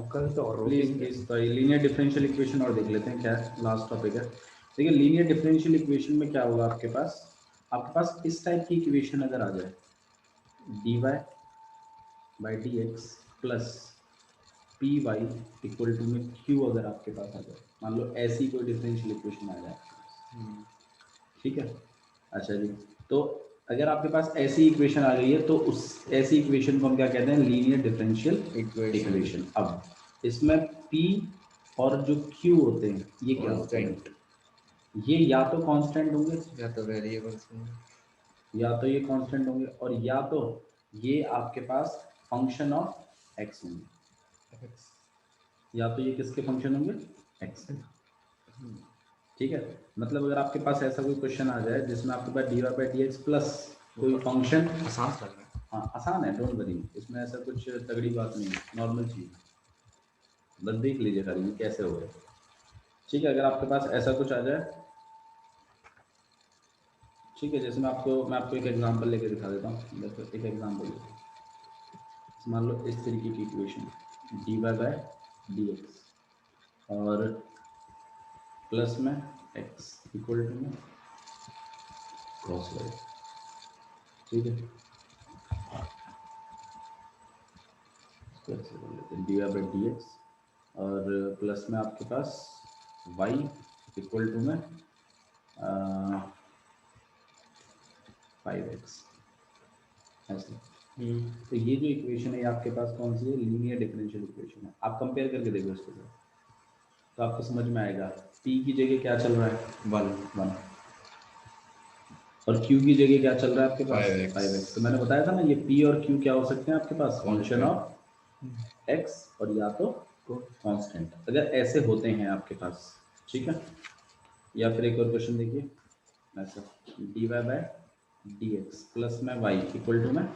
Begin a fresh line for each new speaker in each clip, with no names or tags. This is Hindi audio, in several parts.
अब कल तो और
प्लीज तो लीनियर डिफरेंशियल इक्वेशन और देख लेते हैं, क्या लास्ट टॉपिक है। देखिए लीनियर डिफरेंशियल इक्वेशन में क्या होगा, आपके पास इस टाइप की इक्वेशन अगर आ जाए, dy by d x plus p y equal to में क्यू, अगर आपके पास आ जाए, मान लो ऐसी कोई डिफरेंशियल इक्वेशन आ जाए, ठीक है। अच्छा जी, तो अगर आपके पास ऐसी इक्वेशन आ गई है तो उस ऐसी इक्वेशन को हम क्या कहते हैं, लीनियर डिफरेंशियल इक्वेशन। अब इसमें p और जो q होते हैं ये क्या होते हैं, ये या तो कांस्टेंट होंगे
या तो वेरिएबल्स होंगे,
या तो ये कांस्टेंट होंगे, और या तो ये आपके पास फंक्शन ऑफ x होंगे, या तो ये किसके फंक्शन होंगे, x के। ठीक है, मतलब अगर आपके पास ऐसा कोई क्वेश्चन आ जाए जिसमें आपके पास dy by d x plus कोई फंक्शन,
आसान लग रहा है।
हाँ आसान है, डोंट वरी, इसमें ऐसा कुछ तगड़ी बात नहीं है, नॉर्मल चीज़, बस देख लीजिए खाली ये कैसे हो गया। ठीक है, अगर आपके पास ऐसा कुछ आ जाए, ठीक है, जैसे मैं आपको एक एग्जांपल लेके दिखा देता हूँ। देखो एक एग्जांपल, मान लो इस तरीके की equation dy by d x और प्लस में x इक्वल टू में क्रॉस वाई, ठीक है, इसको ऐसे कर लेते हैं dy बाई डी एक्स और प्लस में आपके पास y इक्वल टू में 5x ऐसे। तो ये जो इक्वेशन है आपके पास कौन सी है, लीनियर डिफरेंशियल इक्वेशन है। आप कंपेयर करके देखो इसके साथ तो आपको समझ में आएगा, p की जगह क्या चल रहा है, 1 और q की जगह क्या चल रहा है आपके पास, 5x। तो मैंने बताया था ना, ये p और q क्या हो सकते हैं आपके पास, फंक्शन ऑफ x और या तो कांस्टेंट, अगर ऐसे होते हैं आपके पास, ठीक है। या फिर एक और क्वेश्चन देखिए, ऐसा dy by d x plus में y इक्वल टू में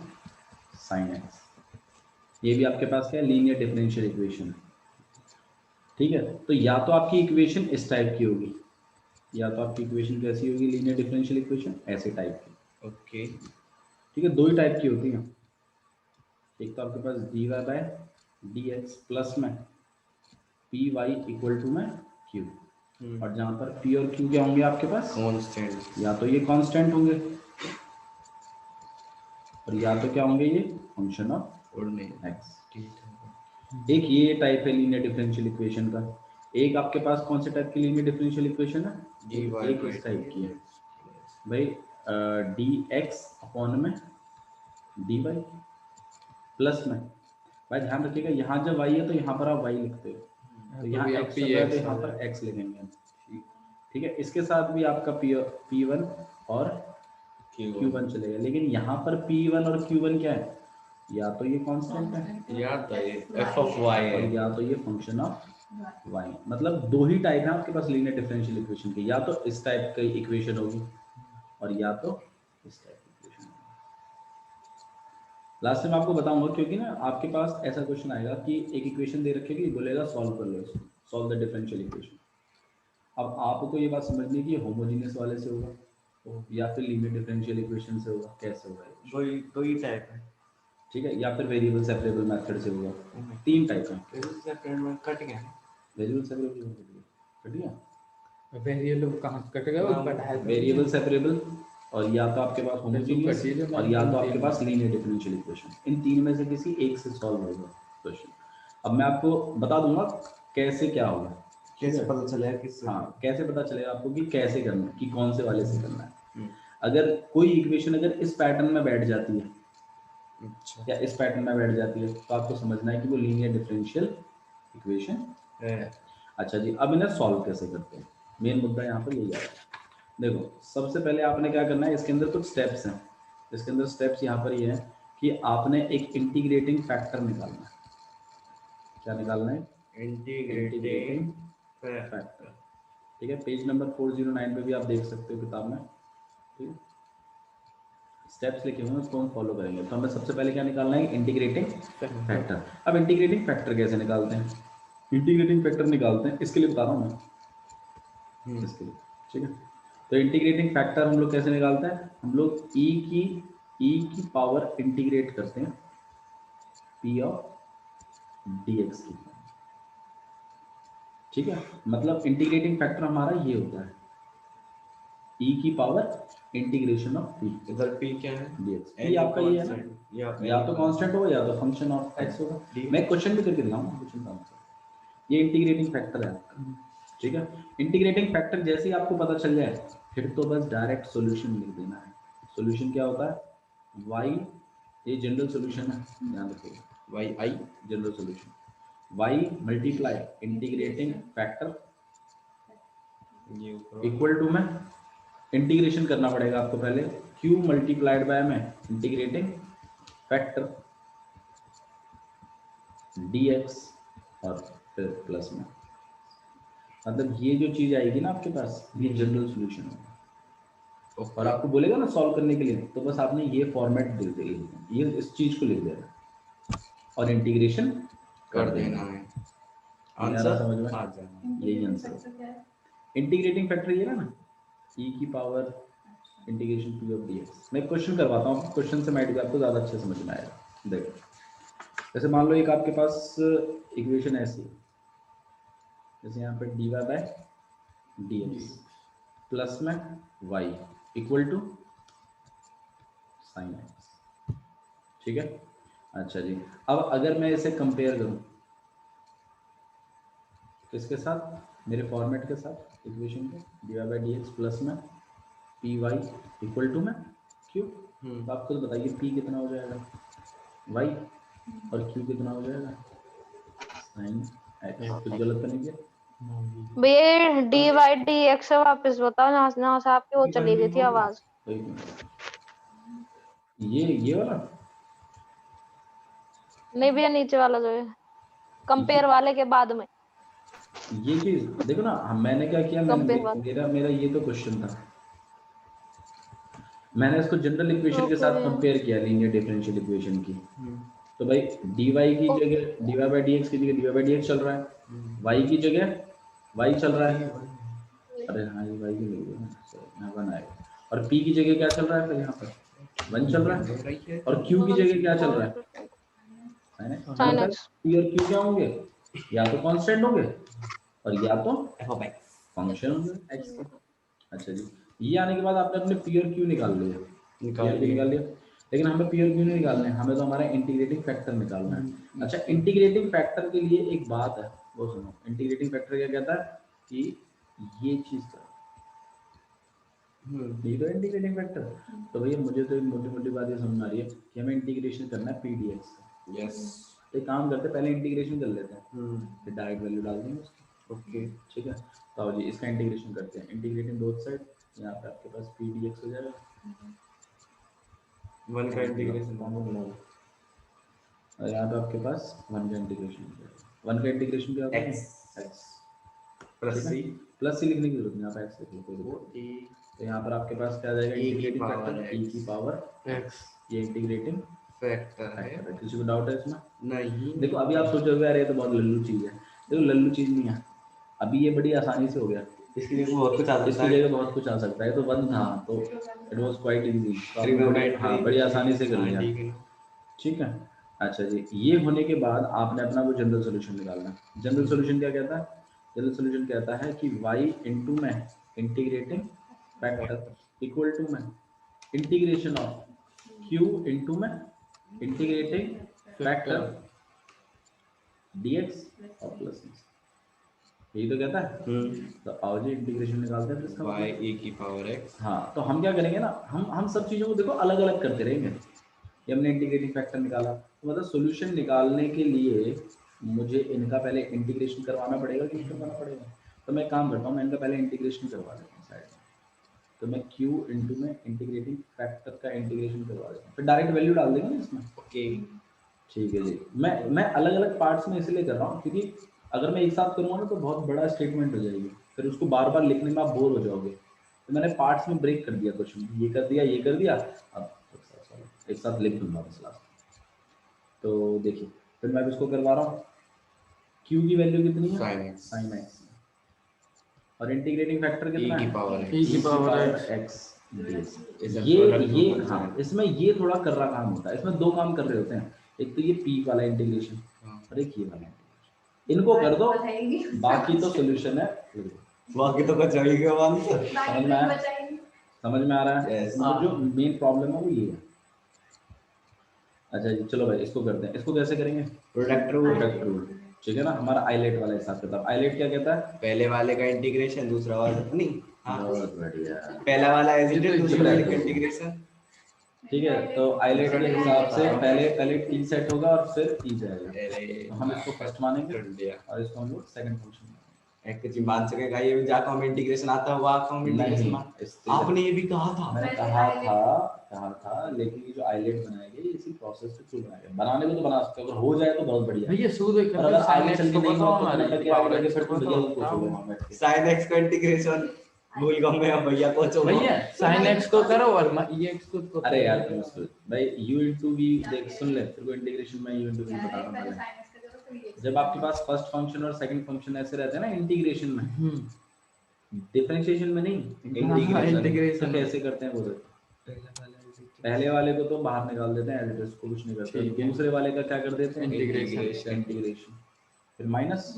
साइन x, ये भी आपके पास क्या है, लीनियर डिफरेंशियल इक्वेशन है, ठीक है। तो या तो आपकी इक्वेशन इस टाइप की होगी, या तो आपकी इक्वेशन कैसी होगी, लीनियर डिफरेंशियल इक्वेशन ऐसे टाइप की,
ओके,
ठीक है। दो ही टाइप की होती हैं, एक तो आपके पास dy by d x plus में पी वाई इक्वल टू में q, और जहां पर p और q क्या होंगे आपके पास,
कांस्टेंट,
या तो ये कांस्टेंट होंगे और या तो क्या होंगे, ये फंक्शन ऑफ x। एक ये टाइप है लीनियर डिफरेंशियल इक्वेशन का। एक आपके पास कौन से टाइप की लीनियर डिफरेंशियल इक्वेशन है, एक इस टाइप की है भाई, डी एक्स अपॉन में डी वाई प्लस में, भाई ध्यान रखिएगा यहाँ जब y है तो यहाँ पर आप y लिखते हो, तो यहाँ x चल रहा है तो यहाँ पर x लिखेंगे, ठीक है। इसके साथ भी आपका p1 और q1 चलेगा, लेकिन यहाँ पर p1 और q1 क्या है, या तो ये कांस्टेंट है,
या तो ये f ऑफ y है,
और या तो ये फंक्शन ऑफ y। मतलब दो ही टाइप है आपके पास लीनियर डिफरेंशियल इक्वेशन की, या तो इस टाइप की इक्वेशन होगी और या तो इस टाइप की इक्वेशन होगी। लास्ट में आपको बताऊंगा, क्योंकि ना आपके पास ऐसा क्वेश्चन आएगा कि एक इक्वेशन दे रखेगी, बोलेगा सॉल्व कर लो इसको, सॉल्व द डिफरेंशियल इक्वेशन। अब आपको ये बात समझनी है कि होमोजेनियस वाले से होगा या फिर लीनियर डिफरेंशियल इक्वेशन से होगा, कैसे होगा,
दो ही टाइप है,
ठीक है, या फिर वेरिएबल सेपरेबल मेथड से होगा, तीन टाइप है।
वेरिएबल सेपरेबल में कट गया,
वेरिएबल सेपरेबल कट गया,
वेरिएबल कहाँ कट गया,
वेरिएबल सेपरेबल, और या तो आपके पास होमोजेनियस और या तो आपके पास लीनियर डिफरेंशियल इक्वेशन, इन तीन में से किसी एक से सॉल्व होगा क्वेश्चन। अब मैं आपको बता दूंगा कैसे क्या होगा,
कैसे पता चलेगा किससे,
हाँ कैसे पता चलेगा आपको कि कैसे करना है, कि कौन से वाले से करना है। अगर कोई इक्वेशन अगर इस पैटर्न में बैठ जाती है,
अच्छा,
या इस पैटर्न में बैठ जाती है, तो आपको समझना है कि वो लीनियर डिफरेंशियल इक्वेशन है। अच्छा जी, अब इन्हें सॉल्व कैसे करते हैं, मेन मुद्दा यहाँ पर यही आता है। देखो सबसे पहले आपने क्या करना है, इसके अंदर कुछ स्टेप्स हैं, इसके अंदर स्टेप्स यहाँ पर ये है कि आपने एक इंटीग्रेटिंग फैक्टर निकालना है। क्या निकालना है, इंटीग्रेटिंग फैक्टर, ठीक है। पेज नंबर 409 पे भी आप देख सकते हो किताब में, ठीक है, स्टेप्स लिखे हुए हैं, उसको हम फॉलो करेंगे। तो हमें सबसे पहले क्या निकालना है, इंटीग्रेटिंग फैक्टर। अब इंटीग्रेटिंग फैक्टर कैसे निकालते हैं, इंटीग्रेटिंग फैक्टर निकालते हैं, इसके लिए बता रहा हूँ मैं, इसके लिए, ठीक है। तो इंटीग्रेटिंग फैक्टर हम लोग कैसे निकालते हैं, हम लोग e की पावर इंटीग्रेट करते हैं p ऑफ dx की, ठीक है, मतलब इंटीग्रेटिंग फैक्टर हमारा ये होता है e की पावर इंटीग्रेशन ऑफ p
इधर p क्या है?
dx। p आपका ये है ना, या तो कांस्टेंट होगा या तो फंक्शन ऑफ x होगा। मैं क्वेश्चन भी करके दिखाऊंगा, क्वेश्चन का आंसर। ये इंटीग्रेटिंग फैक्टर है आपका, ठीक है। इंटीग्रेटिंग फैक्टर जैसे ही आपको पता चल जाए फिर तो बस डायरेक्ट सॉल्यूशन लिख देना है। सॉल्यूशन क्या होता है, y, ये जनरल सॉल्यूशन है, ध्यान रखिएगा, y i general solution, y multiply integrating factor equal to में इंटीग्रेशन करना पड़ेगा आपको पहले, q मल्टीप्लाइड बाय में इंटीग्रेटिंग फैक्टर dx और फिर प्लस में, मतलब ये जो चीज आएगी ना आपके पास ये जनरल सॉल्यूशन होगा। और आपको बोलेगा ना सॉल्व करने के लिए, तो बस आपने ये फॉर्मेट दे देना, ये इस चीज को लिख देना और इंटीग्रेशन कर देना है। आंसर समझ में आ जाएगा, यही आंसर। इंटीग्रेटिंग फैक्टर ये ना e की power integration p of dx। मैं क्वेश्चन करवाता हूँ, क्वेश्चन से माइंड आपको ज्यादा अच्छे समझ में आएगा। देखो जैसे मान लो एक आपके पास इक्वेशन ऐसी है, जैसे यहाँ पे dy बाय dx प्लस में y equal to sine x, ठीक है। अच्छा जी, अब अगर मैं इसे कंपेयर करूं किसके साथ, मेरे फॉर्मेट के साथ, इक्वेशन के dy by d x plus में पी वाई इक्वल टू में q, तो आप खुद बताइए p कितना हो जाएगा y और q कितना हो जाएगा साइन x। कुछ गलत तो नहीं किया
भैया डी बाई डी एक्स वापस बताओ ना, ना से आपकी वो चली गई थी आवाज।
ये वाला
नहीं भैया, नीचे वाला जो है कंपेयर वाले के बाद में।
ये चीज देखो ना, मैंने क्या किया, मैंने
कंपेयर
मेरा मेरा ये तो क्वेश्चन था, मैंने इसको जनरल इक्वेशन के साथ कंपेयर किया, लीनियर डिफरेंशियल इक्वेशन की। तो भाई dy की जगह dy बाई dx की जगह dy बाई dx चल रहा है, y की जगह y चल रहा है, अरे हाँ ये y की जगह 1 आएगा, और p की जगह क्या चल रहा है, फिर यहाँ पर 1 चल रहा है, और q की जगह क्या चल रहा है
साइन एक्स।
p और q क्या होंगे, या तो कांस्टेंट होंगे और या तो फंक्शन होंगे x के। अच्छा जी, ये आने के बाद आपने अपने p और q निकाल लिया, लेकिन हमें p और q नहीं निकालने, हमें तो हमारा इंटीग्रेटिंग फैक्टर निकालना है। अच्छा, इंटीग्रेटिंग फैक्टर के लिए एक बात है, वो सुनो। इंटीग्रेटिंग फैक्टर क्या कहता है कि ये चीज का ये तो इंटीग्रेटिंग फैक्टर। तो भैया मुझे तो मोटी मोटी बात ये समझ आ रही है कि हमें इंटीग्रेशन करना है p dx का। यस, तो एक काम करते हैं, पहले इंटीग्रेशन कर लेते हैं, फिर डायरेक्ट वैल्यू डाल देंगे उसकी। ओके ठीक है, तो जी इसका इंटीग्रेशन करते हैं, इंटीग्रेटिंग बोथ साइड, यहाँ पे आपके पास p dx हो जाएगा, 1 का इंटीग्रेशन और यहाँ पे आपके पास 1 का इंटीग्रेशन हो जाएगा। 1 का इंटीग्रेशन क्या होता है, x plus c, plus c लिखने की जरूरत नहीं, आप x लिख लो कोई दिक्कत नहीं। तो यहाँ पर आपके पास क्या आ जाएगा, इंटीग्रेटिंग फैक्टर e की पावर x, ये इंटीग्रेटिंग फैक्टर है। किसी को डाउट है इसमें? नहीं। देखो अभी आप सोचोगे यार ये तो बहुत लल्लू चीज है, देखो लल्लू चीज नहीं है, अभी ये बड़ी आसानी से हो गया, इसकी जगह बहुत कुछ आ सकता है, इसकी जगह बहुत कुछ आ सकता है। तो 1 था तो इट वाज क्वाइट इजी, हाँ बड़ी आसानी से कर लिया, ठीक है। अच्छा जी, ये होने के बाद आपने अपना वो जनरल सॉल्यूशन निकालना है। जनरल सॉल्यूशन क्या कहता है, जनरल सॉल्यूशन कहता है कि y इनटू में इंटीग्रेटिंग फैक्टर इक्वल टू में इंटीग्रेशन ऑफ q इनटू में इंटीग्रेटिंग फैक्टर dx और प्लस में, यही तो कहता है। तो आओ जी इंटीग्रेशन निकालते हैं इसका, y e की पावर x। हाँ, तो हम क्या करेंगे ना, हम सब चीजों को देखो अलग अलग करते रहेंगे। ये हमने इंटीग्रेटिंग फैक्टर निकाला, तो मतलब सॉल्यूशन निकालने के लिए मुझे इनका पहले इंटीग्रेशन करवाना पड़ेगा कि नहीं करवाना पड़ेगा। तो मैं काम करता हूँ, मैं इनका पहले इंटीग्रेशन करवा देता हूँ साइड में, तो मैं q इनटू में इंटीग्रेटिंग फैक्टर का इंटीग्रेशन करवा देता हूँ, फिर डायरेक्ट वैल्यू डाल देंगे इसमें। ओके ठीक है जी, मैं अलग अलग पार्ट्स में इसलिए कर रहा हूँ क्योंकि अगर मैं एक साथ करूँगा ना तो बहुत बड़ा स्टेटमेंट हो जाएगी, फिर उसको बार बार लिखने में आप बोर हो जाओगे। तो मैंने पार्ट्स में ब्रेक कर दिया क्वेश्चन, ये कर दिया, अब एक साथ लिख दूंगा बस लास्ट। तो देखिए फिर मैं इसको करवा रहा हूँ, q की वैल्यू कितनी है, sin x, और इंटीग्रेटिंग फैक्टर कितना है, e की पावर x dx। ये हाँ, इसमें ये थोड़ा कर रहा काम होता है, इसमें दो काम कर रहे होते हैं, एक तो ये p वाला इंटीग्रेशन और एक ये वाला इंटीग्रेशन। इनको कर दो, बाकी तो सोल्यूशन है।
बाकी तो कुछ अभी के बाद
समझ में आ रहा है?
Yes.
तो जो मेन प्रॉब्लम है वो ये है। अच्छा जी, चलो भाई इसको करते हैं। इसको कैसे करेंगे?
Product rule.
प्रोडक्ट रूल, ठीक है ना। हमारा आईलेट वाला हिसाब किताब। आईलेट क्या कहता है?
पहले वाले का इंटीग्रेशन, दूसरा वाला नहीं। हाँ,
बहुत बढ़िया,
पहला वाला एज इट इज, दूसरे वाले का
Exactly.
इंटीग्रेशन।
ठीक है। तो आईलेट के हिसाब से पहले टी सेट होगा और फिर ई जाएगा।
अरे
तो हम इसको फर्स्ट मानेंगे
इंडिया
और इसको हम लोग सेकंड फंक्शन मानेंगे।
एक कुछ मान सकेगा ये जाको हम इंटीग्रेशन आता है, वो आपको हम इंटीग्रेशन मान। आपने ये भी कहा था।
मैंने कहा था, लेकिन ये जो आईलेट बनाएंगे ये इसी प्रोसेस के थ्रू बनाएंगे। बनाने को तो बना सकते हो, अगर हो जाए तो बहुत बढ़िया।
भैया सूद एक
और अगर आगे चल के नहीं
बताओ
हो तो
हमारे
मैं आगे जाके फिर तुम भैया को पूछोगे वहां बैठ के।
sin x का इंटीग्रेशन भूल गया मैं, अब भैया को चलो।
भैया sin x को करो और ये x को
अरे यार तुम इसको भाई u into v देख सुन ले, तेरे को इंटीग्रेशन में u into v बता रहा हूं पहले। जब आपके पास फर्स्ट फंक्शन और सेकंड फंक्शन ऐसे रहते हैं ना इंटीग्रेशन में, डिफरेंशिएशन में नहीं, इंटीग्रेशन कैसे करते हैं वो देखो। पहले वाले को तो बाहर निकाल देते हैं, एडिटर्स को कुछ नहीं करते। दूसरे वाले का क्या कर देते हैं? इंटीग्रेशन। फिर माइनस,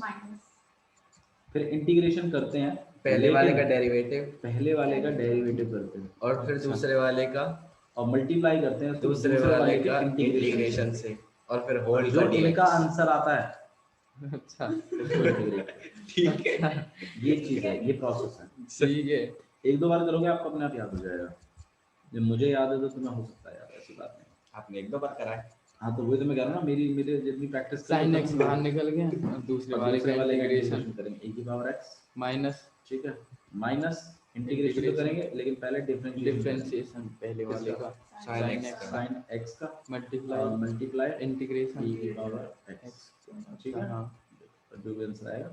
फिर इंटीग्रेशन करते हैं
पहले वाले का डेरिवेटिव,
पहले वाले का डेरिवेटिव करते हैं
और फिर दूसरे वाले का,
और मल्टीप्लाई करते हैं
दूसरे वाले का इंटीग्रेशन से, और फिर होल
जो
का
इनका
dx।
आंसर आता है
अच्छा
ठीक है,
ये चीज है, ये प्रोसेस है।
ठीक है।
एक दो बार करोगे आपको अपने आप याद हो जाएगा। जब मुझे याद है तो तुम्हें हो सकता है याद, ऐसी बात नहीं।
आपने एक दो बार करा है।
हाँ तो वही तो मैं कह रहा हूँ ना, मेरे जितनी प्रैक्टिस
sin x बाहर निकल गया और दूसरे वाले का इंटीग्रेशन
करेंगे e की पावर x
माइनस,
ठीक है, माइनस इंटीग्रेशन तो करेंगे लेकिन पहले
डिफरेंशिएशन पहले वाले का
sin x
sin x का
मल्टीप्लाई इंटीग्रेशन
e की पावर x, ठीक है।
हाँ
जो भी आंसर आएगा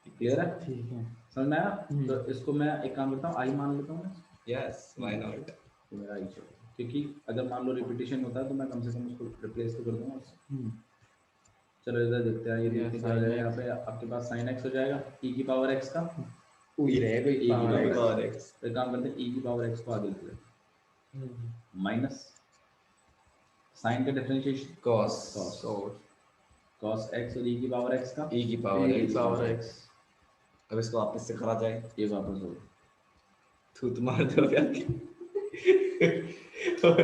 क्लियर है?
ठीक है।
समझ में आया? तो इसको मैं एक काम करता हूँ, आई मान लेता हूँ,
यस व्हाई नॉट।
तो मेरा आई चलो, क्योंकि अगर मान लो रिपीटिशन होता है तो मैं कम से कम उसको रिप्लेस तो कर दूंगा उससे। चलो इधर देखते हैं, ये देखते क्या हो जाएगा। यहाँ पे आपके पास sin x हो जाएगा e की पावर x का,
ये रहेगा
e की
पावर x।
तो काम करते हैं e की पावर x को आगे लिख लेते हैं माइनस sin का डिफरेंशिएशन
cos
cos x और e की पावर x का
e की पावर x। अब इसको वापस से करा जाए,
ये वापस हो
थूत मार दो और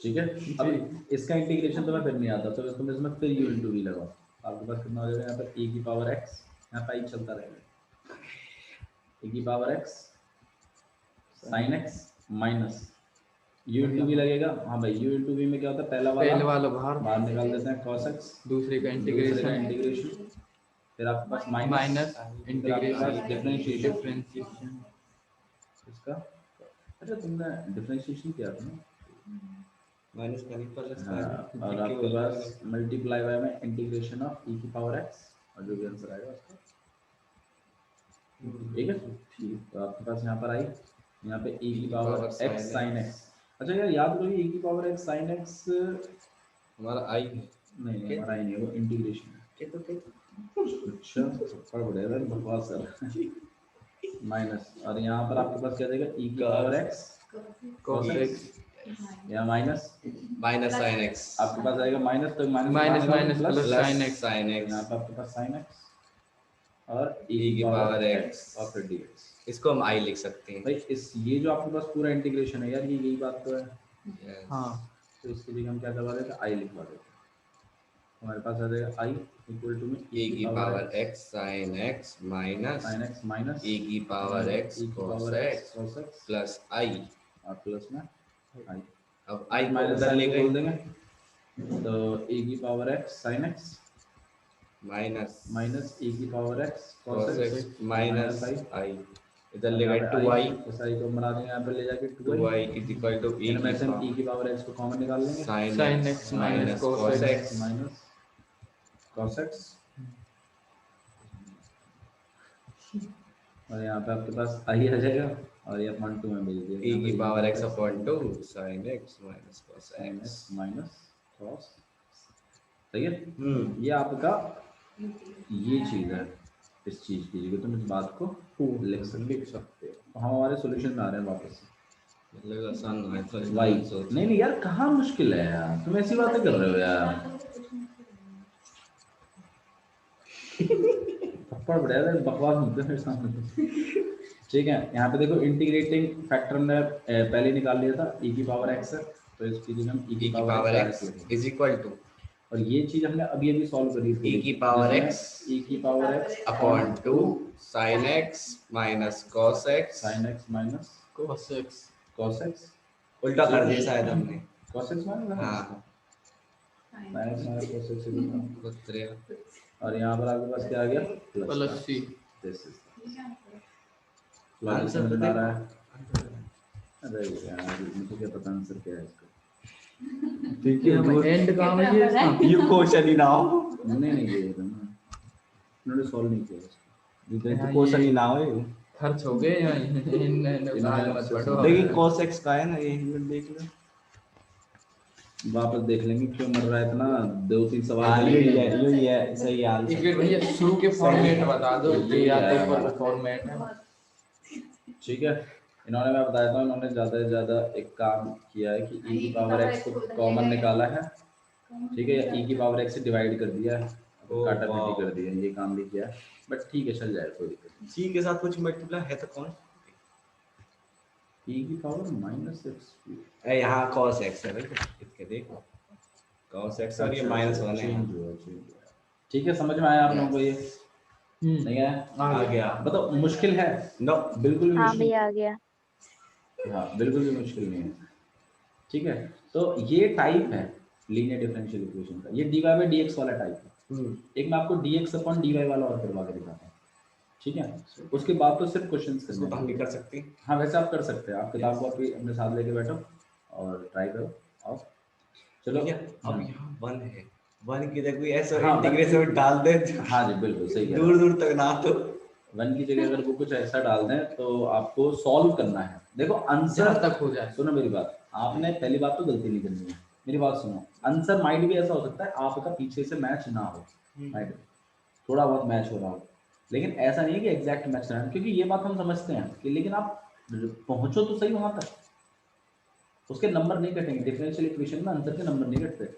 ठीक है। अब इसका इंटीग्रेशन तो मैं फिर नहीं आता, तो इसको मैं इसमें फिर u into v लगाओ, आपके पास कितना हो जाएगा यहाँ पर e की पावर x, यहाँ पर i चलता रहेगा e की power x sin x minus u into v लगेगा। हाँ भाई u into v में क्या होता है, पहला वाला बाहर निकाल देते हैं cos x,
दूसरे का इंटीग्रेशन,
फिर आपके पास माइनस
इंटीग्रेशन
डिफरेंशिएशन इसका। अच्छा तुमने डिफरेंशिएशन किया था ना,
माइनस करने पर
और आपके पास मल्टीप्लाई बाय में इंटीग्रेशन ऑफ e की पावर x, और जो भी आंसर आएगा उसका, ठीक है। ठीक, तो आपके पास यहाँ पर आई, यहाँ पे e की पावर x sin x। अच्छा यार याद करो e की पावर x sin x
हमारा i है,
नहीं हमारा ही नहीं, वो इंटीग्रेशन है। अच्छा पढ़ पड़ेगा बकवास सर। माइनस, और यहाँ पर आपके पास क्या देगा e की पावर x cos x, या माइनस
sin x,
आपके पास आएगा माइनस, तो
माइनस प्लस sin x,
यहाँ पर आपके पास sin x और
e की पावर x
और फिर dx।
इसको हम i लिख सकते हैं
भाई इस ये जो आपके पास पूरा इंटीग्रेशन है यार, ये यही बात तो है।
yes।
हाँ
तो इसके लिए हम क्या करवा देते हैं, आई लिखवा देते हैं। हमारे पास आ जाएगा आई इक्वल टू में
e की power x sin x minus
sin x minus
e की power x cos x
cos x
plus i।
और प्लस में आई,
अब i को
माइनस
उधर ले
बोल
गए,
देंगे, तो e की power x sin x
minus
minus e की power x
cos x minus
i,
i, इधर ले गए 2i,
इस आई को बना देंगे यहाँ पे ले जाके
2i is equal to e
इनमें से e की पावर x को कॉमन निकाल लेंगे,
sin x minus cos x
minus cos x, और यहाँ पे आपके पास आई आ जाएगा, और ये अपन 2 में भेज दिया
e की power x upon 2 sin x minus cos x
minus cos, सही है। ये आपका ये चीज है, इस चीज की जगह तुम इस बात को लिख सकते हो। तो हम हमारे सॉल्यूशन में आ रहे हैं वापस से।
मतलब आसान है थोड़ी
वाई
सोच।
नहीं यार, कहाँ मुश्किल है यार, तुम ऐसी बातें कर रहे हो यार। थप्पड़ बढ़िया बकवास मिलते हैं मेरे सामने। ठीक है, यहाँ पे देखो इंटीग्रेटिंग फैक्टर ने पहले निकाल लिया था e की पावर x है, तो इसकी जगह हम e
e
की
की
पावर
पावर
x
x
लिखेंगे।
इज इक्वल टू
और ये चीज हमने अभी अभी सॉल्व करी थी,
e की पावर
जिसमें
x
e की power x
upon 2 sin x minus cos x
sin x minus
cos x
cos x
उल्टा कर दिया शायद हमने।
cos x माइनस
हाँ
sin x minus cos x equal to,
पुत्रे
और यहाँ पर आपके पास क्या आ गया
plus c।
This is logic
answer
समझ
तो
में आ
देखो।
रहा है। अरे यार मुझे क्या पता आंसर क्या है इसका।
ठीक
ये हमें एंड काम है ये इसका।
यू क्वेश्चन ही ना हो।
नहीं ये था ना, उन्होंने सॉल्व नहीं किया इसको।
ये
हाँ,
तो क्वेश्चन
ये
ही ना हो।
खर्च हो गए या इन आज मत पढ़ो।
लेकिन cos x का है ना, ये मिनट देख लो।
वापस देख लेंगे क्यों मर रहा है इतना, 2-3 सवाल
हाँ
करेंगे।
यही है सही
एक
आंसर।
बार भैया शुरू के फॉर्मेट बता दो
ये
कि या तो
है।
ऊपर फॉर्मेट है।
ठीक है, इन्होंने, मैं बताता हूँ, इन्होंने ज़्यादा से ज़्यादा एक काम किया है कि e की पावर x को कॉमन निकाला है, ठीक है, या e की पावर x से डिवाइड कर दिया है,
ओह,
काटा पीटी
वाह।
कर दिया है, ये काम भी किया है, बट ठीक है चल जाएगा, कोई दिक्कत नहीं।
c के साथ कुछ मल्टीप्लाई है तो कौन?
e की पावर माइनस एक्स,
यहाँ cos x है भाई, इसके देखो cos x और ये -1 है।
चेंज हुआ। ठीक है, समझ में आया आप लोगों को ये? नहीं आया?
आ गया।
बताओ मुश्किल है?
नो
बिल्कुल भी
हाँ
मुश्किल,
भैया आ गया।
हाँ बिल्कुल भी मुश्किल नहीं है। ठीक है, तो ये टाइप है लीनियर डिफरेंशियल इक्वेशन का, ये dy बाई dx वाला टाइप है। एक मैं आपको dx अपॉन dy वाला और करवा के दिखाता हूँ, ठीक है, उसके बाद तो सिर्फ क्वेश्चंस
इसको तो
करने
हम भी
हैं।
कर सकते हैं।
हाँ वैसे आप कर सकते हैं, आप किताब को अपनी अपने साथ लेके बैठो और ट्राई करो। आओ चलो।
भैया अब यहाँ 1 है, 1 की जगह कोई ऐसा
हाँ,
इंटीग्रेशन डाल दे
हाँ जी बिल्कुल सही है,
दूर दूर तक ना तो
1 की जगह अगर वो कुछ ऐसा डाल दें तो आपको सॉल्व करना है। देखो आंसर
जहाँ तक हो जाए।
सुनो मेरी बात, आपने पहली बात तो गलती नहीं करनी है, मेरी बात सुनो, आंसर माइंड भी ऐसा हो सकता है आपका पीछे से मैच ना हो, माइंड थोड़ा बहुत मैच हो रहा हो, लेकिन ऐसा नहीं है कि एग्जैक्ट मैच ना हो, क्योंकि ये बात हम समझते हैं कि लेकिन आप पहुंचो तो सही वहां तक, उसके नंबर नहीं कटेंगे, डिफरेंशियल इक्वेशन में आंसर के नंबर नहीं कटते,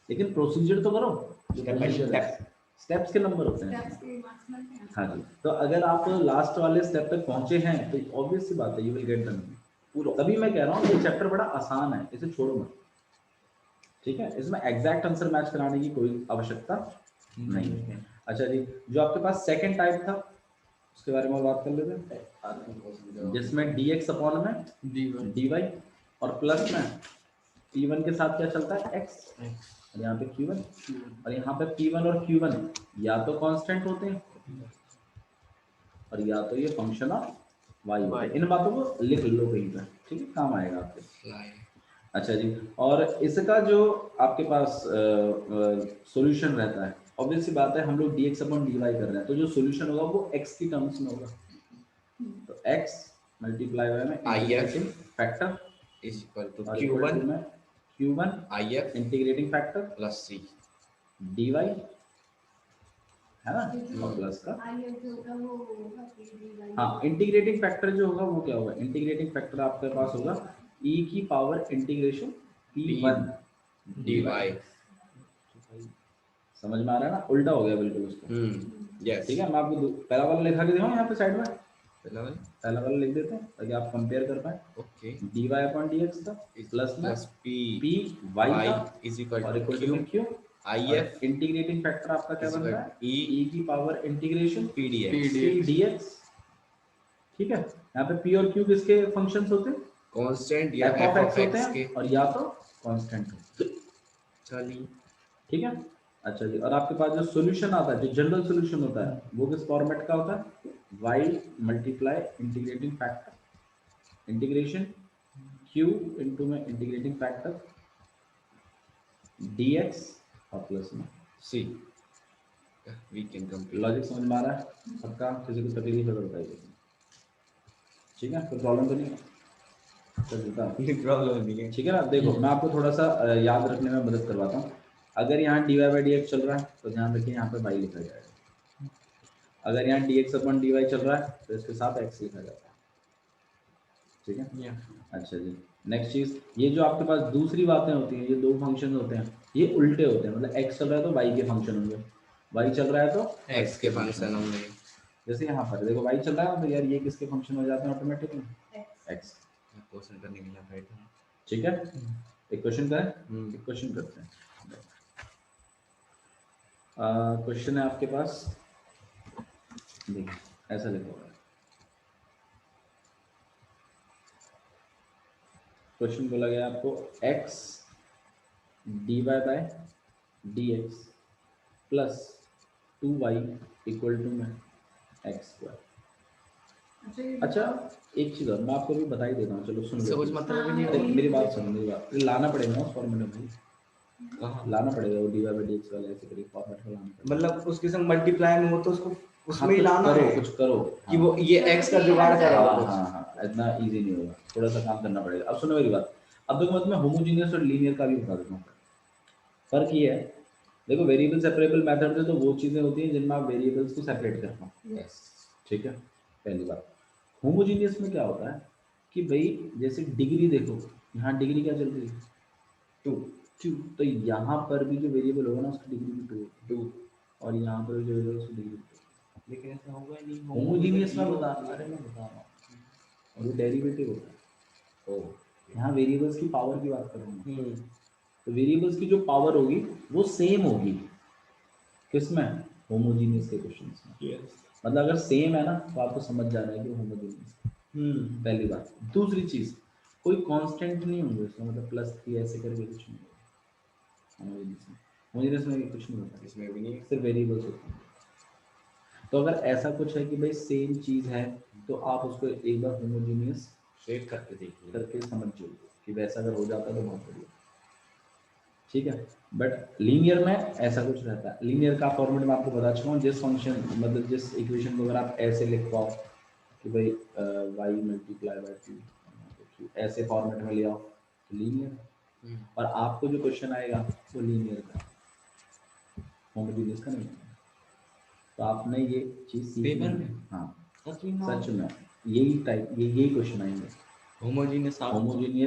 लेकिन प्रोसीजर तो करो,
स्टेप बाय स्टेप
स्टेप्स के नंबर होते हैं। हाँ जी, तो अगर आप लास्ट वाले स्टेप तक पहुंचे हैं तो ऑब्वियस सी बात है यू विल गेट द पूरा। तभी मैं कह रहा हूँ ये चैप्टर बड़ा आसान है, इसे छोड़ो मत, ठीक है, इसमें एग्जैक्ट आंसर मैच कराने की कोई आवश्यकता नहीं है। अच्छा जी, जो आपके पास सेकंड टाइप था उसके बारे में बात कर लेते हैं, जिसमें dx अपॉन में dy और प्लस में p1 के साथ क्या चलता है x, और यहाँ पे q1, और यहाँ पे p1 और q1 या तो कांस्टेंट होते हैं और या तो ये फंक्शन ऑफ y होता है। इन बातों को लिख लो कहीं पर, ठीक है, काम आएगा आपके। अच्छा जी, और इसका जो आपके पास सॉल्यूशन रहता है, ऑब्वियस सी बात है हम लोग dx अपॉन dy कर रहे हैं, तो जो सॉल्यूशन होगा वो x की टर्म्स में होगा, तो x मल्टीप्लाई बाय में integrating factor
is equal to
और इक्वल टू
q1
में q1
if
integrating factor
plus c
dy है ना, और प्लस का हाँ इंटीग्रेटिंग फैक्टर जो होगा वो क्या होगा, इंटीग्रेटिंग फैक्टर आपके पास होगा e की पावर इंटीग्रेशन p1
dy
समझ में आ रहा है ना, उल्टा हो गया बिल्कुल उसका।
यस
ठीक है, मैं आपको पहला वाला लिखा के दिखाऊं यहाँ पे साइड में,
पहला
वाला लिख देते हैं ताकि आप कंपेयर कर पाए।
ओके
dy अपॉन dx था प्लस में
p
p y
y
था
इज इक्वल
और
to
equal to
q
q
if
integrating factor आपका क्या बन रहा है
e
e की power integration
p dx
p dx। ठीक है, यहाँ पे p और q किसके फंक्शंस होते हैं,
कांस्टेंट या
f
f
of
of
x होते
x के।
हैं और या तो कांस्टेंट होते हैं।
चलिए
ठीक है, अच्छा जी, और आपके पास जो सॉल्यूशन आता है, जो जनरल सॉल्यूशन होता है वो किस फॉर्मेट का होता है, y multiply integrating factor integration q into में इंटीग्रेटिंग फैक्टर dx और प्लस में
c we can complete.
Logic समझ में आ रहा है सबका, किसी को तकलीफ है तो बताइए। ठीक है, कोई प्रॉब्लम तो नहीं है, चलता
प्रॉब्लम नहीं है।
ठीक है ना। देखो मैं आपको थोड़ा सा याद रखने में मदद करवाता हूँ, अगर यहाँ dy बाई dx चल रहा है तो ध्यान रखिए यहाँ पे y लिखा जाएगा, अगर यहाँ dx अपॉन dy चल रहा है तो इसके साथ x लिखा जाता है। ठीक है।
Yeah.
अच्छा जी, नेक्स्ट चीज, ये जो आपके पास दूसरी बातें होती हैं, ये दो फंक्शन होते हैं, ये उल्टे होते हैं, मतलब एक्स चल रहा है तो वाई के फंक्शन होंगे, वाई चल रहा है तो
एक्स के फंक्शन होंगे।
जैसे यहाँ पर देखो वाई चल रहा है तो यार ये किसके फंक्शन हो जाते हैं ऑटोमेटिकली, एक्स।
क्वेश्चन करने के लिए राइट है।
ठीक है, एक क्वेश्चन करें, एक क्वेश्चन करते हैं। क्वेश्चन है आपके पास, देखिए ऐसा लिखा हुआ है, क्वेश्चन बोला गया आपको x dy by dx plus 2y equal to में x स्क्वायर। अच्छा एक चीज और मैं आपको भी बता ही देता हूँ, चलो सुन
इससे
लो,
कुछ मतलब भी नहीं
अरे
होगी।
मेरी बात सुनो, मेरी बात लाना पड़ेगा ना फॉर्मूला भाई,
कहाँ?
लाना पड़ेगा वो dy बाय dx वाला ऐसे करके फॉर्मेट में लाना पड़ेगा।
मतलब उसके संग मल्टीप्लाई में हो तो उसको उसमें ही
कुछ
लाना
करो,
है
कुछ करो
कि वो ये x का जुगाड़ करो
हाँ
कुछ।
हाँ हाँ, इतना इजी नहीं होगा, थोड़ा सा काम करना पड़ेगा। अब सुनो मेरी बात, अब देखो मैं तुम्हें होमोजीनियस और लीनियर का भी बता देता हूँ। फर्क ये है, देखो वेरिएबल सेपरेबल मेथड में तो वो चीजें होती हैं जिनमें आप वेरिएबल्स को सेपरेट कर पाओ, ठीक है, पहली बात। होमोजीनियस में क्या होता है कि भाई जैसे डिग्री देखो, यहाँ डिग्री क्या चल रही है, 2, तो यहाँ पर भी जो वेरिएबल होगा ना उसकी डिग्री भी 2, और यहाँ पर जो वेरिएबल उसकी डिग्री 2।
लेकिन ऐसा होगा ही नहीं।
होमोजीनियस में बता रहा हूँ, और वो डेरिवेटिव होता है। ओ यहाँ वेरिएबल्स की पावर की बात कर रहा हूँ, तो वेरिएबल्स की जो पावर होगी वो सेम होगी, किसमें, होमोजीनियस के क्वेश्चंस में। मतलब अगर सेम है ना तो आपको समझ जाना है कि वो होमोजीनियस है, पहली बात। दूसरी चीज, कोई कांस्टेंट नहीं होंगे उसमें, मतलब +3 ऐसे करके कुछ नहीं होगा होमोजीनियस में कुछ नहीं होता,
इसमें भी नहीं।
सिर्फ वेरिएबल्स होते हैं। तो अगर ऐसा कुछ है कि भाई सेम चीज है तो आप उसको एक बार होमोजीनियस
चेक करके देखिए
करके समझ जाइए कि वैसा अगर हो जाता तो बहुत बढ़िया, ठीक है। बट लीनियर में ऐसा कुछ रहता है, लीनियर का फॉर्मेट मैं आपको बता चुका हूँ, जिस फंक्शन मतलब जिस इक्वेशन को अगर आप ऐसे लिख पाओ कि भाई y मल्टीप्लाई बाय 2 ऐसे फॉर्मेट में ले आओ तो लीनियर, और आपको जो क्वेश्चन आएगा वो लीनियर का, होमोजीनियस का नहीं। तो आपने ये चीज सीखनी है, हाँ सच में यही टाइप यही क्वेश्चन आएंगे।
होमोजीनियस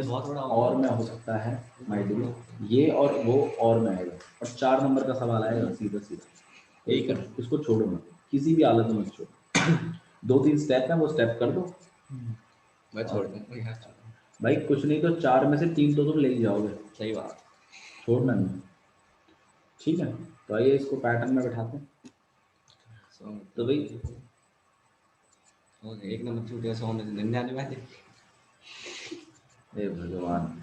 बहुत बड़ा और में हो सकता है माइट भी, ये और वो और में आएगा, और 4 नंबर का सवाल आएगा सीधा सीधा,
यही कर,
इसको छोड़ो मत, किसी भी हालत में मत छोड़ो। 2-3 स्टेप है वो स्टेप कर दो,
मैं छोड़ दूँ
भाई कुछ नहीं तो 4 में से 3 तो तुम ले ही जाओगे,
सही बात।
छोड़ना नहीं, ठीक है। तो आइए इसको पैटर्न में बैठाते हैं। तो भाई
एक नंबर छूट गया 100 में से 99 वाले।
हे भगवान,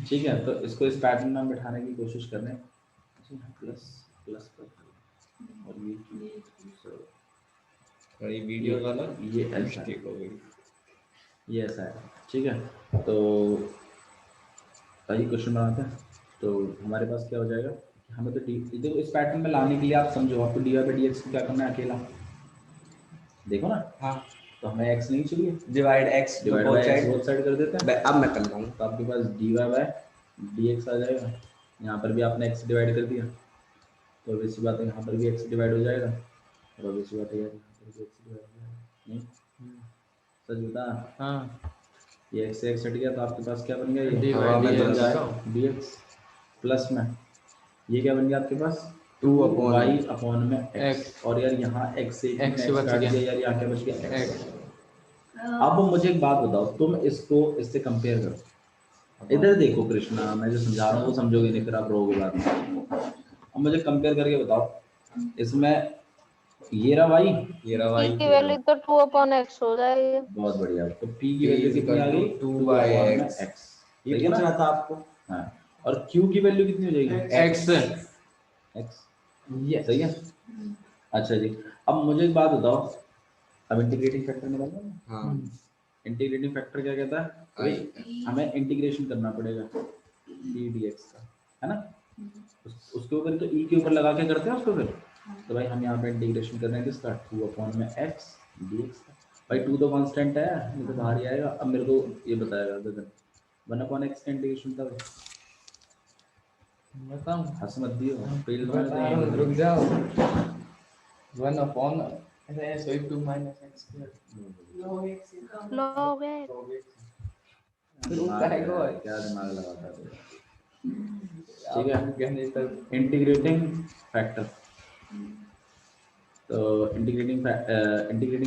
ठीक है। तो इसको इस पैटर्न में बैठाने की कोशिश कर रहे हैं, प्लस प्लस और
ये वीडियो वाला
ये ऐसा
मिस्टेक हो गई,
ये ऐसा है, ठीक है। तो आइए क्वेश्चन बनाते हैं। तो हमारे पास क्या हो जाएगा, हमें तो देखो इस पैटर्न में लाने के लिए आप समझो, आपको dy बाई dx को क्या करना है, अकेला देखो ना,
हाँ
तो हमें x नहीं चाहिए,
divide x
divide by x both side कर देते हैं।
अब मैं कर रहा हूँ।
तो आपके पास dy बाय dx आ जाएगा, यहाँ पर भी आपने x डिवाइड कर दिया, तो वैसी बात है यहाँ पर भी x डिवाइड हो जाएगा, और वैसी बात है यहाँ पर भी x डिवाइड हो जाएगा। नहीं सच बता,
हाँ
ये x से x हट गया तो आपके पास क्या बन गया, ये
dx
dx प्लस में ये क्या बन गया आपके पास
2 अपॉन
y अपॉन में x,
x,
और यार यहाँ x से
x बच
काट
गया।
दिया यार, यहाँ क्या बच गया
x।
अब मुझे एक बात बताओ, तुम इसको इससे कंपेयर करो, इधर देखो कृष्णा, मैं जो समझा रहा हूँ वो समझोगे नहीं, फिर आप रोगे बाद में। अब मुझे कंपेयर करके बताओ, इसमें ये रहा y,
ये रहा
p की वैल्यू तो 2 अपॉन x हो जाएगी।
बहुत बढ़िया। तो p की वैल्यू कितनी आ गई,
2 बाय
अपॉन
x।
x,
ये पूछ रहा था आपको।
हाँ, और q की वैल्यू कितनी हो जाएगी,
x
x, ये सही है। अच्छा जी, अब मुझे एक बात बताओ, अब इंटीग्रेटिंग फैक्टर निकालना है।
हाँ
इंटीग्रेटिंग फैक्टर क्या कहता है,
आई
हमें इंटीग्रेशन करना पड़ेगा d dx का, है ना, उसके ऊपर तो e के ऊपर लगा के करते हैं उसको फिर। तो भाई हम यहाँ पे इंटीग्रेशन कर रहे हैं किसका, 2 अपॉन में x dx का। भाई 2 तो कांस्टेंट है, ये तो बाहर ही आएगा। अब मेरे को ये बताएगा गगन 1 अपॉन x का इंटीग्रेशन था,
बताऊं,
हंस मत दियो, फेल
बता रहा हूँ, रुक जाओ। 1 अपॉन ऐसे 2 minus x square
log x
क्या दिमाग लगाता है। ठीक है, इंटीग्रेटिंग फैक्टर। तो इंटीग्रेटिंग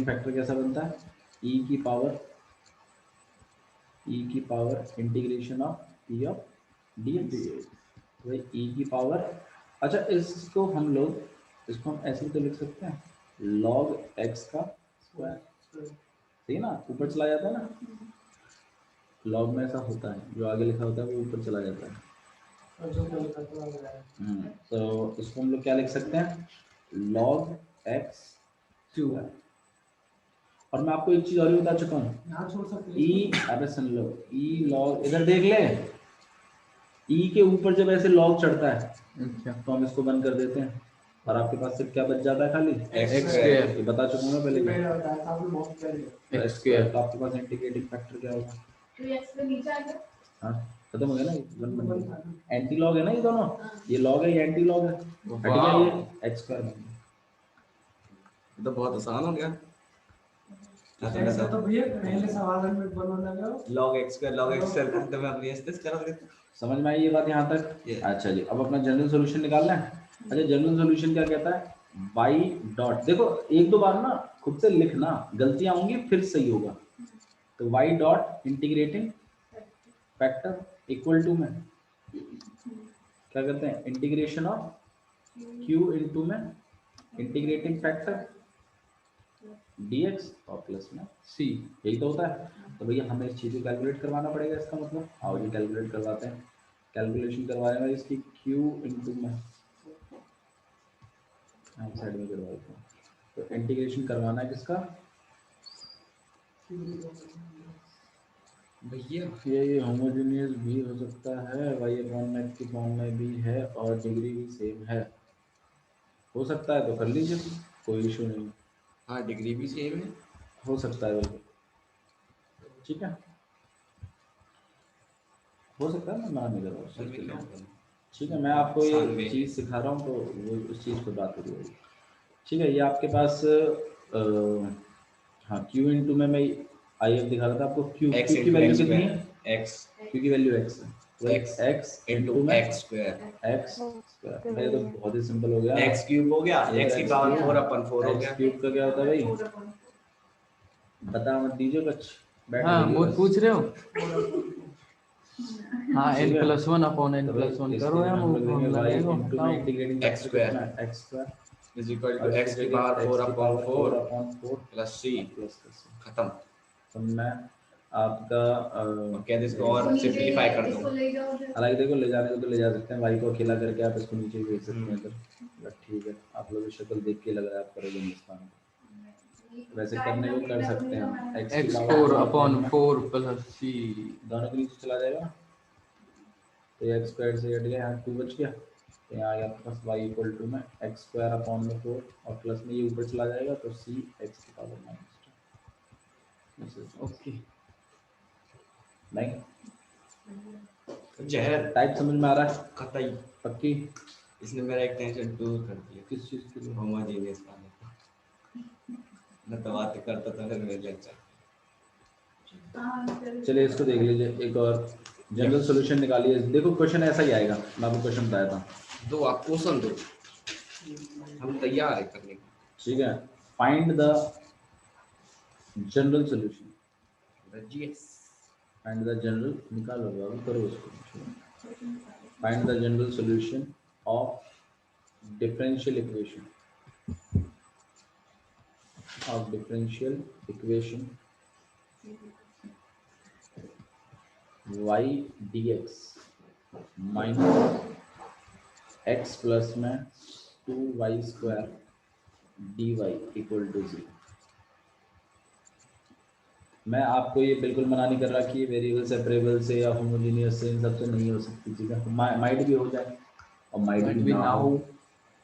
फैक्टर कैसा बनता है? e की power integration of p of dx। भाई e की पावर, अच्छा इसको हम ऐसे भी तो लिख सकते हैं, log x का स्क्वायर, सही है ना, ऊपर चला जाता है ना, लॉग में ऐसा होता है, जो आगे लिखा होता है वो ऊपर चला जाता है। तो इसको हम लोग क्या लिख सकते हैं, log x स्क्वायर। और मैं आपको एक चीज और भी बता चुका हूँ, ई, अरे सुन लो, ई लॉग, इधर देख ले, ई के ऊपर जब ऐसे लॉग चढ़ता है तो हम इसको बंद कर देते हैं और आपके पास सिर्फ क्या बच जाता है, खाली
x
स्क्वायर। ये बता चुका हूँ मैं पहले, x स्क्वायर। तो आपके पास इंटीग्रेटिंग फैक्टर क्या होगा, हाँ खत्म हो गया ना, वन बन गया। एंटी लॉग है ना ये दोनों, ये लॉग है ये एंटी लॉग है, हट गया ये x स्क्वायर बन गया।
तो बहुत आसान हो गया।
ऐसा तो भैया पहले सवाल में बनने लगा
log x करते मैं अपनी एस्टेस करा देता।
समझ में आई ये बात यहाँ तक? अच्छा जी, अब अपना जनरल सॉल्यूशन निकालना है। अच्छा, जनरल सॉल्यूशन क्या कहता है, y डॉट, देखो एक दो बार ना खुद से लिखना, गलतियां होंगी फिर सही होगा। तो y dot integrating factor equal to में क्या करते हैं, इंटीग्रेशन ऑफ q इनटू में इंटीग्रेटिंग फैक्टर dx और प्लस में c, यही तो होता है। तो भैया हमें इस चीज को कैलकुलेट करवाना पड़ेगा, इसका मतलब आओ जी कैलकुलेट करवाते हैं। कैलकुलेशन करवाएगा इसकी q इनटू में, साइड में करवा देते हैं। तो इंटीग्रेशन करवाना है किसका,
भैया
ये होमोजेनियस भी हो सकता है, y अपॉन x की फॉर्म में भी है और डिग्री भी सेम है, हो सकता है तो कर लीजिए, कोई इशू नहीं,
हाँ डिग्री भी सेम है,
हो सकता है बिल्कुल, ठीक है, हो सकता है, मैं मना नहीं कर रहा हूँ, ठीक है। मैं आपको ये चीज़ सिखा रहा हूँ तो वो उस चीज़ पर बात हो रही होगी, ठीक है। ये आपके पास हाँ q इनटू में मैं आई एफ दिखा रहा था आपको, q की वैल्यू कितनी है,
x
q की वैल्यू x है, तो x
इनटू
में
x स्क्वायर,
x स्क्वायर, ये तो बहुत ही सिंपल हो गया,
x क्यूब हो गया, x की पावर 4/4 हो
x
गया।
क्यूब का क्या होता है भाई, बता मत दीजिए कुछ, बैठ
हाँ
जाइए
मुझे
बस।
पूछ रहे हो, हाँ n+1 अपॉन n+1 करो यार, वो फॉर्मूला देखो बताओ,
x square
is equal to x की पावर 4/4 प्लस c, खत्म।
तो मैं आपका
क्या इसको और सिंपलीफाई कर दूं,
हालांकि देखो ले जाने को तो ले जा सकते हैं, y को अकेला करके आप इसको नीचे भेज सकते हैं इधर, बट ठीक है आप लोग शक्ल देख के लग रहा है आप करोगे नहीं इसका, वैसे करने को कर सकते हैं,
x4/4 प्लस c,
दोनों के नीचे चला जाएगा, तो x स्क्वायर से हट गया, यहाँ 2 बच गया, तो यहाँ आ गया आपके पास y इक्वल टू में x स्क्वायर अपॉन में 4 और प्लस में ये ऊपर चला जाएगा, तो c x की पावर -2।
ओके
नहीं
जहर
टाइप समझ में आ रहा है,
कतई,
पक्की?
इसने मेरा एक टेंशन दूर कर दिया।
किस चीज़ के लिए?
होमोजेनियस वाले को मैं तो बात करता था फिर मेरे लेक्चर।
चलिए इसको देख लीजिए, एक और जनरल सॉल्यूशन निकालिए। देखो क्वेश्चन ऐसा ही आएगा, मैं आपको क्वेश्चन बताया था,
दो आप क्वेश्चन दो, हम तैयार है करने को,
ठीक है। Find the general solution, find the general, निकालो बाबू, करो उसको, find the general solution of differential equation, y dx minus x plus में 2y square dy equal to 0। मैं आपको ये बिल्कुल मना नहीं कर रहा कि वेरिएबल सेपरेबल से या होमोजेनियस से इन सब से नहीं हो सकती, ठीक है, माइट भी हो जाए और माइट भी ना हो,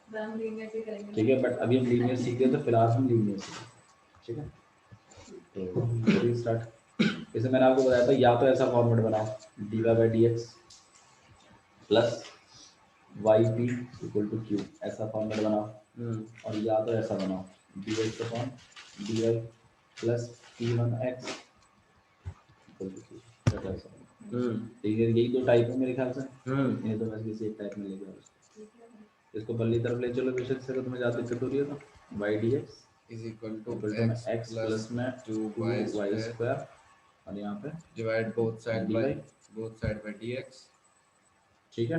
ठीक है, बट अभी हम लीनियर सीख रहे हैं तो फिलहाल हम लीनियर सीख रहे हैं, ठीक है। तो चलिए स्टार्ट, जैसे मैंने आपको बताया था, या तो ऐसा फॉर्मेट बनाओ dy/dx plus yp equal to q, ऐसा फॉर्मेट बनाओ, और या तो ऐसा बनाओ dx/dy plus p1x equal to q, ऐसा ठीक है, यही दो टाइप है मेरे ख्याल से। इन्हें तो बस किसी एक टाइप में लेके आओ। इसको पल्ली तरफ ले चलो बेशक से, तुम्हें ज़्यादा दिक्कत हो रही है तो y d x
is equal to
x plus में 2y स्क्वायर और यहाँ पे
divide both side
dy।
By dx।
ठीक है,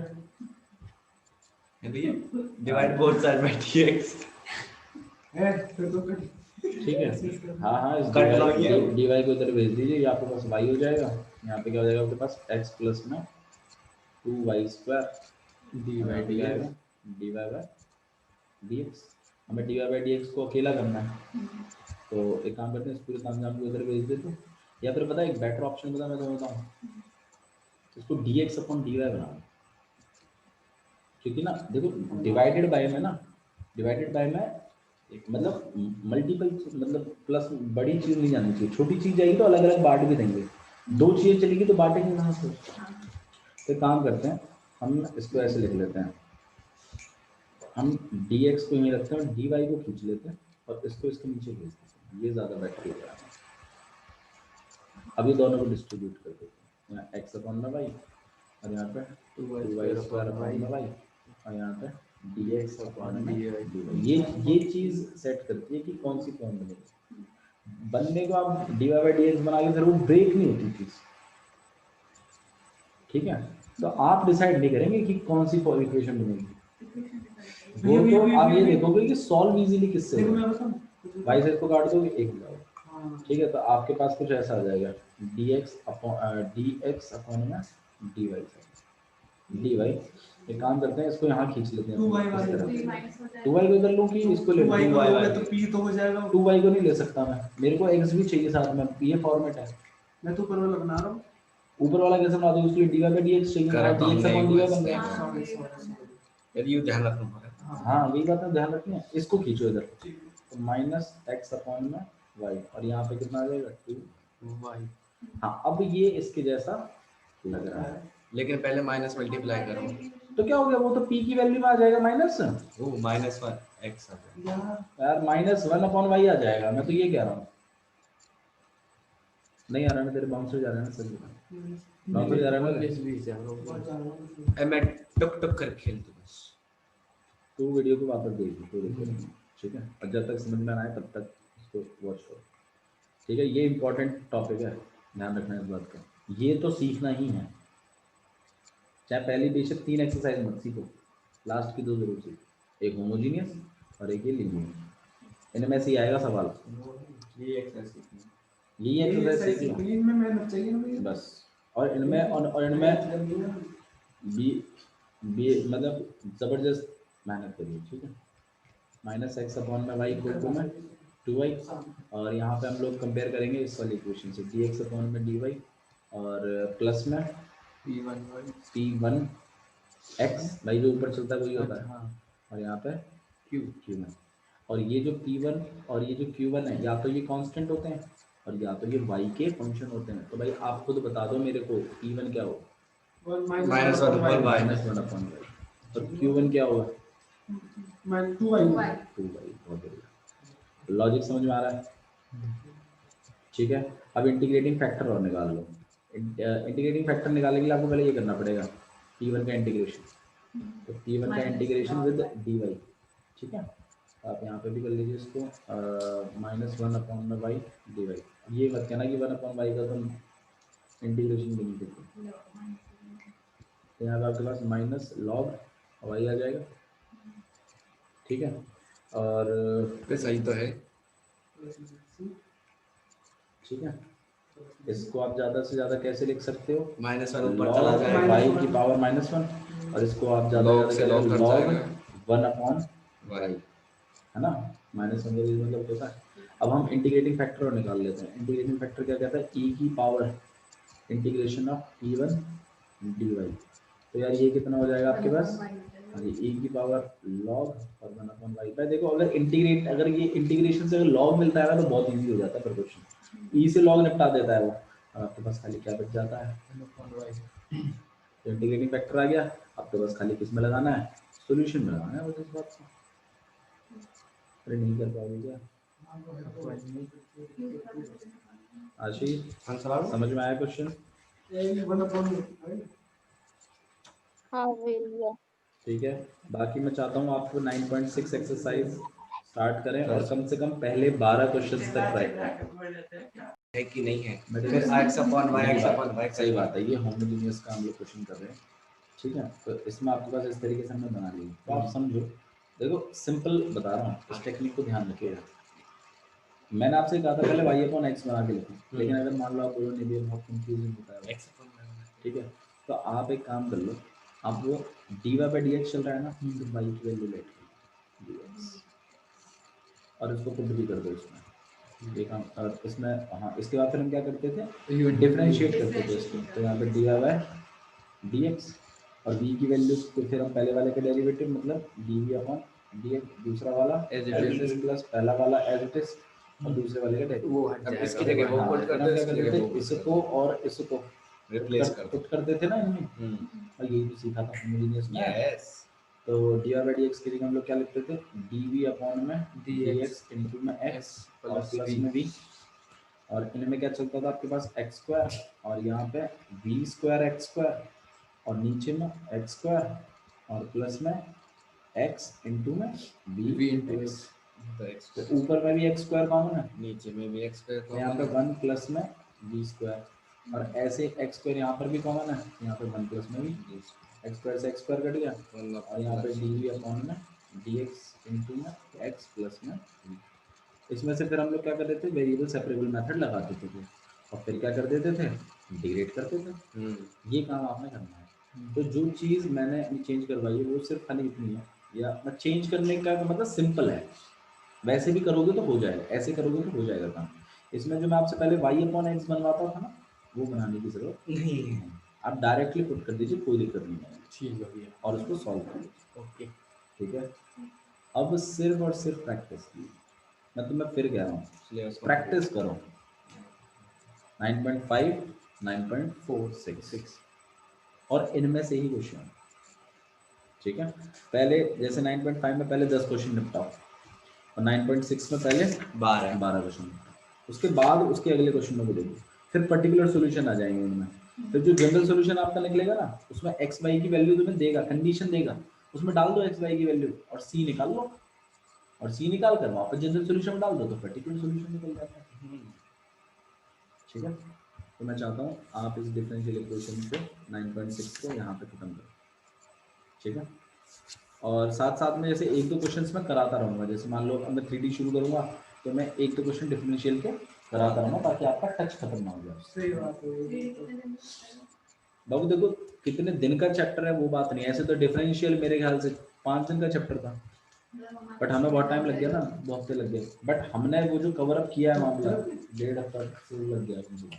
है भैया, divide both side by dx।
फिर तो कट
ठीक है। हाँ हाँ, इस
कट लो ये।
dy को इधर भेज दीजिए, ये आपके पास y हो जाएगा। यहाँ पे क्या हो जाएगा आपके पास x प्लस में 2y square dy by dx। हमें dy बाय dx को अकेला करना है, तो एक काम करते हैं, इस पूरे काम को इधर भेज देते हैं, या फिर पता है एक बेटर ऑप्शन बता मैं समझता हूँ, इसको dx अपॉन dy बना, क्योंकि ना देखो डिवाइडेड बाय में मतलब मल्टीपल, मतलब प्लस बड़ी चीज नहीं जानी चाहिए, छोटी चीज जाएगी तो अलग अलग बांट भी देंगे, दो चीजें चलेगी तो बांटेंगे कहाँ से। तो काम करते हैं, हम इसको ऐसे लिख लेते हैं, हम dx को यहीं रखते हैं, dy को खींच लेते हैं और इसको इसके नीचे भेज देते हैं, ये ज़्यादा बेटर हो जाएगा। अभी दोनों को डिस्ट्रीब्यूट कर देते हैं, यहाँ x अपॉन में y और यहाँ पे 2y स्क्वायर अपॉन में y और यहाँ पे dx अपॉन में dy। ये चीज़ सेट करती है कि कौन सी फॉर्म बनेगी। बनने को आप dy बाई dx बना के फिर वो ब्रेक नहीं होती चीज़, ठीक है। तो आप डिसाइड नहीं करेंगे कि कौन सी इक्वेशन बनेगी, वो तो आप ये देखोगे कि सॉल्व इजीली किससे होगा। y से इसको काट दोगे एक जाओ, ठीक है। तो आपके पास कुछ ऐसा आ जाएगा dx अपॉन में dy। एक काम करते हैं, इसको यहाँ खींच लेते हैं, 2y को इधर लूँ कि इसको ले लूँ,
तो p तो हो जाएगा,
2y को नहीं ले सकता मैं, मेरे को x भी चाहिए साथ में, ये फॉर्मेट है।
मैं तो ऊपर वाला बना रहा हूँ,
ऊपर वाला कैसे बना दूँ, उसके लिए dy बाई dx चाहिए, dx अपॉन dy बन गया।
यदि ये ध्यान रखना पड़ेगा।
हाँ वही बात है, ध्यान रखनी है। इसको खींचो इधर, तो माइनस एक्स अपॉन में वाई और यहाँ पे कितना आ जाएगा 2y। हाँ अब ये इसके जैसा लग रहा है,
लेकिन पहले माइनस मल्टीप्लाई करो
तो क्या हो गया, वो तो p की वैल्यू में आ जाएगा माइनस,
वो -1 x आ जाएगा
यार -1 अपॉन वाई आ जाएगा, मैं तो ये कह रहा हूँ। नहीं आ रहा ना, तेरे बाउंसर जा रहा है ना सर, बाउंसर जा रहा है ना।
मैं टक टक कर खेल दूँ बस।
तो वीडियो को वापस देख तो देखो, ठीक है, और जब तक समझ में ना आए तब तक इसको वॉच करो, ठीक है। ये इंपॉर्टेंट टॉपिक है, ध्यान रखना इस बात का, ये तो सीखना ही है, चाहे पहली बेशक 3 एक्सरसाइज मत सीखो, लास्ट की 2 जरूर सीखो, एक होमोजीनियस और एक ये लीनियर। इनमें से ही आएगा सवाल,
ये एक्सरसाइज सीखनी है।
यही एक्सरसाइज सीखो
इनमें मेहनत चाहिए ना भैया।
बस। और इनमें बी मतलब ज़बरदस्त मेहनत करिए, ठीक है। -x अपॉन में y को में 2y और यहाँ पे हम लोग कंपेयर करेंगे इस वाली इक्वेशन से dx अपॉन में dy और प्लस में p1 x, भाई जो ऊपर चलता है वही होता है, और यहाँ पे q1। और ये जो p1 और ये जो q1 है, या तो ये कांस्टेंट होते हैं और या तो ये y के फंक्शन होते हैं। तो भाई आप खुद बता दो मेरे को p1 क्या होगा,
-1 अपॉन y
-1 अपॉन y, और q1 क्या होगा
2y।
2y। बहुत बढ़िया, लॉजिक समझ में आ रहा है, ठीक है। अब इंटीग्रेटिंग फैक्टर और निकाल लो। इंटीग्रेटिंग फैक्टर निकालने के लिए आपको पहले ये करना पड़ेगा p1 का इंटीग्रेशन, तो p1 का इंटीग्रेशन विद dy, ठीक है। तो आप यहाँ पे भी कर लीजिए इसको, -1 अपॉन में y dy। ये मत कहना कि 1 अपॉन y का तुम इंटीग्रेशन भी नहीं करते, तो यहाँ पे आपके पास माइनस लॉग y आ जाएगा, ठीक है। और
सही तो है,
ठीक है, इसको आप ज़्यादा से ज़्यादा कैसे लिख सकते हो,
-1 ऊपर चला जाएगा
y की पावर -1, और इसको आप ज़्यादा
log से log कट
log
जाएगा
1 अपॉन y, है ना, -1 का मतलब होता है। अब हम इंटीग्रेटिंग फैक्टर और निकाल लेते हैं। इंटीग्रेटिंग फैक्टर क्या कहता है, e की power integration of p1 dy। तो यार ये कितना हो जाएगा आपके पास, e की पावर log और 1 अपॉन y। भाई देखो अगर ये इंटीग्रेशन से अगर log मिलता है ना तो बहुत इजी हो जाता है फिर क्वेश्चन, e से log निपटा देता है वो। अब आपके पास खाली क्या बच जाता है, तो इंटीग्रेटिंग फैक्टर आ गया, आपके पास खाली किस में लगाना है, सॉल्यूशन में लगाना है। बस इस बात को अरे नहीं कर पाओगे क्या आशीष, समझ में आया क्वेश्चन?
ए 1/,
हाँ भैया।
ठीक है, बाकी मैं चाहता हूँ आपको 9.6 एक्सरसाइज स्टार्ट करें और कम से कम पहले 12 क्वेश्चंस तक ट्राई करें।
है कि नहीं है,
मेरे
फिर
लिए
x upon y
मेरी
x
बात-
upon y
सही बात है, ये होमोजेनियस का हम लोग क्वेश्चन कर रहे हैं, ठीक है। तो इसमें आपके पास इस तरीके से हमने बना लिया, तो आप समझो, देखो सिंपल बता रहा हूँ, इस टेक्निक को ध्यान रखिएगा। मैंने आपसे कहा था पहले y अपॉन x बना के लिखो, लेकिन अगर मान लो आप बोलो नहीं भैया बहुत कंफ्यूजिंग होता है
x upon y,
ठीक है, तो आप एक काम कर लो, आप वो dy/dx चल रहा है ना, तो y की वैल्यू लेट लो dx और इसको पुट भी कर दो इसमें, ये काम। और इसमें हाँ, इसके बाद फिर हम क्या करते थे, डिफरेंशिएट करते थे इसको, तो यहाँ पे dy/dx और v की वैल्यू तो फिर हम पहले वाले का डेरिवेटिव मतलब dv/dx, दूसरा वाला
As it
as
is.
it is plus पहला वाला as it is और दूसरे वाले का डेरिवेटिव।
वो हट
अब
जाएगा।
इसकी जगह वो
हाँ,
पुट कर
फिर
दो,
हम क्या
इसकी
करते
जगह वो
थे,
पुट
इसको और इसको
रिप्लेस कर दो।
पुट करते थे ना इनमें, और यही तो सीखा था होमोजेनियस में।
यस,
तो dy/dx की जगह हम लोग क्या लिखते थे, dv/में
dx
dx इनटू में x और
प्लस
प्लस
v।
में v, और इनमें क्या चलता था आपके पास x स्क्वायर और यहाँ पे v स्क्वायर x स्क्वायर और नीचे में x स्क्वायर और प्लस में x इनटू में v
into
x।
तो x
तो ऊपर में भी x स्क्वायर कॉमन है,
नीचे में भी x स्क्वायर
तो यहाँ पे 1 प्लस में v स्क्वायर, और ऐसे x स्क्वायर यहाँ पर भी कॉमन है, यहाँ पे 1 प्लस में भी x स्क्वायर से x स्क्वायर कट गया, और यहाँ पे dv/में dx इनटू में x प्लस में v। इसमें से फिर हम लोग क्या करते थे, वेरिएबल सेपरेबल मेथड लगा देते थे और फिर क्या कर देते थे, इंटीग्रेट करते थे। ये काम आपने करना है। तो जो चीज़ मैंने चेंज करवाई है वो सिर्फ खाली इतनी है, या चेंज करने का मतलब सिंपल है, वैसे भी करोगे तो हो जाएगा, ऐसे करोगे तो हो जाएगा काम। इसमें जो मैं आपसे पहले y/x बनवाता था ना, वो बनाने की जरूरत
नहीं है।
आप डायरेक्टली पुट कर दीजिए, कोई दिक्कत नहीं है,
ठीक है भैया।
और उसको सॉल्व कर दीजिए,
ओके।
ठीक है। अब सिर्फ और सिर्फ प्रैक्टिस की, मैं तुम्हें फिर कह रहा हूँ, प्रैक्टिस करो। 9.5 9.46 और इनमें से ही क्वेश्चन, ठीक है। पहले जैसे 9.5 में पहले 10 क्वेश्चन निपटाओ और 9.6 में पहले 12 क्वेश्चन निपटाओ, उसके बाद उसके अगले क्वेश्चनों को देखो, फिर पर्टिकुलर सॉल्यूशन आ जाएंगे उनमें। फिर जो जनरल सॉल्यूशन आपका निकलेगा ना, उसमें एक्स वाई की वैल्यू तुम्हें देगा, कंडीशन देगा, उसमें डाल दो एक्स वाई की वैल्यू और सी निकाल लो, और सी निकाल कर वापस जनरल सॉल्यूशन में डाल दो तो पर्टिकुलर सॉल्यूशन निकल जाता है, ठीक है। तो मैं चाहता हूँ आप इस डिफरेंशियल इक्वेशन को 9.6 को यहाँ पे खत्म करो, ठीक है। और साथ साथ में जैसे एक दो क्वेश्चंस मैं कराता रहूँगा, जैसे मान लो अब मैं 3D शुरू करूँगा तो मैं एक दो क्वेश्चन डिफरेंशियल के कराता रहूँगा ताकि आपका टच खत्म ना हो जाए।
सही बात है।
बाबू देखो कितने दिन का चैप्टर है वो बात नहीं, ऐसे तो डिफरेंशियल मेरे ख्याल से 5 दिन का चैप्टर था, बट हमें बहुत टाइम लग गया ना, 2 हफ्ते लग गए, बट हमने वो जो कवर अप किया है मामला 1.5 हफ्ता से लग गया मुझे,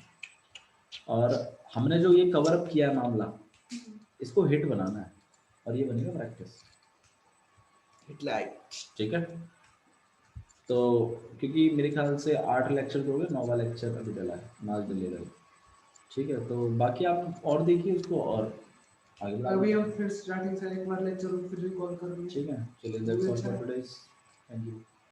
और हमने जो ये कवर अप किया है मामला, इसको हिट बनाना है और ये बनेगा प्रैक्टिस, ठीक है। तो क्योंकि मेरे ख्याल से 8 लेक्चर हो गए, 9वां लेक्चर अभी डला है, मार्च डलेगा, ठीक है। तो बाकी आप और देखिए उसको और आगे
अभी हम फिर स्टार्टिंग से एक बार लेक्चर फिर रिकॉल कर लेंगे।
ठीक है, चलिए that's all for today, thank you.